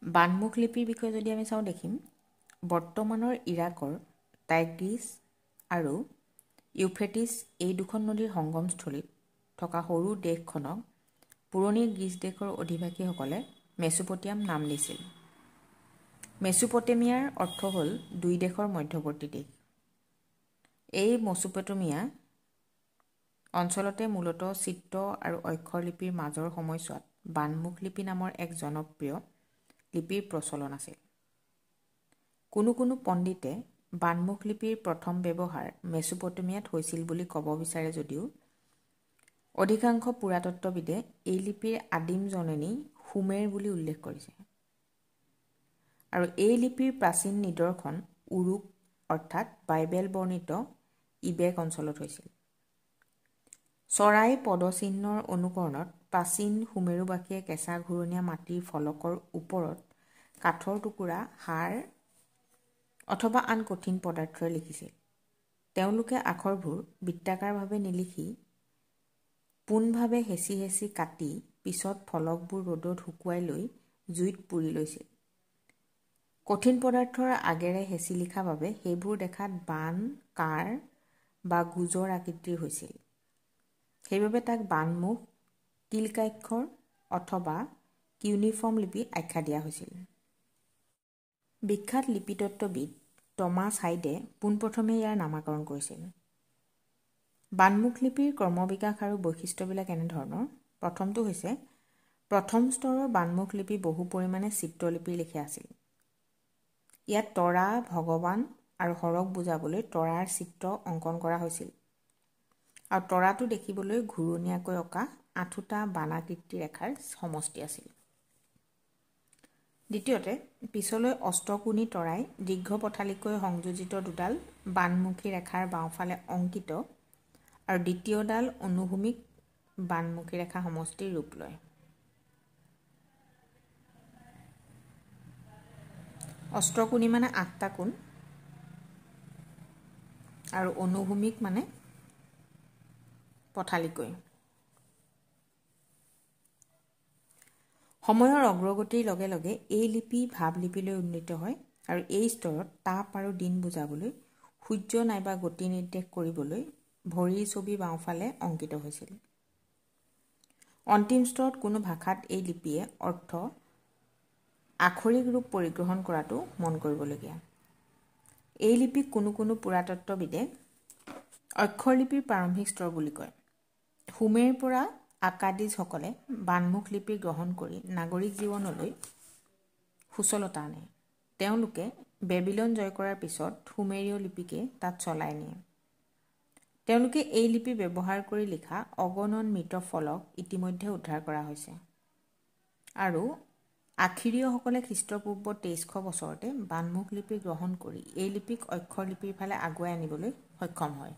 বানমুখ লিপিৰ বিষয়ে যদি আমি চাওঁ দেখিম বৰ্তমানৰ ইৰাকৰ টাইগ্ৰিছ আৰু ইউফ্ৰেটিছ এই দুখন নদীৰ সংগমস্থলীত থকা সৰু দেশখনক পুৰণি গ্ৰীচ দেশৰ অধিবাসীসকলে মেছোপটেমিয়াম নাম দিছিল। মেছোপটেমিয়াৰ অৰ্থ হ'ল দুই দেশৰ মধ্যৱৰ্তী দেশ। এই মেছোপটেমিয়া অঞ্চলতে মূলতঃ চিত্ৰ আৰু অক্ষৰ লিপিৰ মাজৰ সময়ছোৱাত বানমুখ লিপি নামৰ এক জনপ্ৰিয় লিপিৰ প্ৰচলন আছিল। কোনো কোনো পণ্ডিতে বানমুখ লিপিৰ প্ৰথম ব্যৱহাৰ মেছোপটেমিয়াত হৈছিল বুলি ক'ব বিচাৰে যদিও অধিকাংশ পুৰাতত্ত্ববিদে এই লিপিৰ আদিম জননী সুমেৰ বুলি উল্লেখ কৰিছে। আৰু এই লিপিৰ প্ৰাচীন নিদৰ্শন উৰুক অৰ্থাৎ বাইবেল বৰ্ণিত ইবেক অঞ্চলত হৈছিল। চৰাই পদচিহ্নৰ অনুকৰণত প্ৰাচীন সুমেৰুবাসীয়ে কেঁচা ঘূৰণীয়া মাটিৰ ফলকৰ ওপৰত কাঠৰ টুকুৰা, হাড় অথবা আন কঠিন পদাৰ্থৰে লিখিছিল। তেওঁলোকে আখৰবোৰ বৃত্তাকাৰভাৱে নিলিখি পোনভাৱে হেঁচি হেঁচি কাটি পিছত ফলকবোৰ ৰ'দত শুকুৱাই লৈ জুইত পুৰি লৈছিল। কঠিন পদাৰ্থৰ আগেৰে হেঁচি লিখা বাবে সেইবোৰ দেখাত বান, কাঁড় বা গুজৰ আকৃতিৰ হৈছিল। সেইবাবে তাক বানমুখ, কিলকাক্ষৰ অথবা কিউনিফৰ্ম লিপি আখ্যা দিয়া হৈছিল। বিখ্যাত লিপিতত্ত্ববিদ টমাছ হাইডে পোনপ্ৰথমে ইয়াৰ নামাকৰণ কৰিছিল। বানমুখ লিপিৰ ক্ৰমবিকাশ আৰু বৈশিষ্ট্যবিলাক এনেধৰণৰ। প্ৰথমটো হৈছে প্ৰথম স্তৰৰ বানমুখ লিপি বহু পৰিমাণে চিত্ৰলিপিৰ লেখীয়া আছিল। ইয়াত তৰা, ভগৱান আৰু হৰক বুজাবলৈ তৰাৰ চিত্ৰ অংকন কৰা হৈছিল আৰু তৰাটো দেখিবলৈ ঘূৰণীয়াকৈ অঁকা 8টা বানাকৃতি ৰেখাৰ সমষ্টি আছিল। দ্বিতীয়তে পিছলৈ অষ্টকোণী তৰাই দীৰ্ঘ পথালিকৈ সংযোজিত দুডাল বানমুখী ৰেখাৰ বাওঁফালে অংকিত আৰু দ্বিতীয়ডাল অনুভূমিক বানমুখী ৰেখা সমষ্টিৰ ৰূপ লয়। অষ্টকোণী মানে 8টা কোণ আৰু অনুভূমিক মানে পথালিকৈ। সময়ৰ অগ্ৰগতিৰ লগে লগে এই লিপি ভাৱলিপিলৈ উন্নীত হয় আৰু এই স্তৰত তাপ আৰু দিন বুজাবলৈ সূৰ্য নাইবা গতি নিৰ্দেশ কৰিবলৈ ভৰিৰ ছবি বাওঁফালে অংকিত হৈছিল। অন্তিম স্তৰত কোনো ভাষাত এই লিপিয়ে অৰ্থ আক্ষৰিক ৰূপ পৰিগ্ৰহণ কৰাটো মন কৰিবলগীয়া। এই লিপিক কোনো কোনো পুৰাতত্ত্ববিদে অক্ষৰ লিপিৰ প্ৰাৰম্ভিক স্তৰ বুলি কয়। সুমেৰ পৰা আকাদিজসকলে বানমুখ লিপি গ্ৰহণ কৰি নাগৰিক জীৱনলৈ সুচলতা আনে। তেওঁলোকে বেবিলন জয় কৰাৰ পিছত সুমেৰীয় লিপিকে তাত চলাই নিয়ে। তেওঁলোকে এই লিপি ব্যৱহাৰ কৰি লিখা অগণন মৃত ফলক ইতিমধ্যে উদ্ধাৰ কৰা হৈছে আৰু আখিৰীয়সকলে খ্ৰীষ্টপূৰ্ব 2300 বছৰতে বানমুখ লিপি গ্ৰহণ কৰি এই লিপিক অক্ষৰ লিপিৰ ফালে আগুৱাই আনিবলৈ সক্ষম হয়।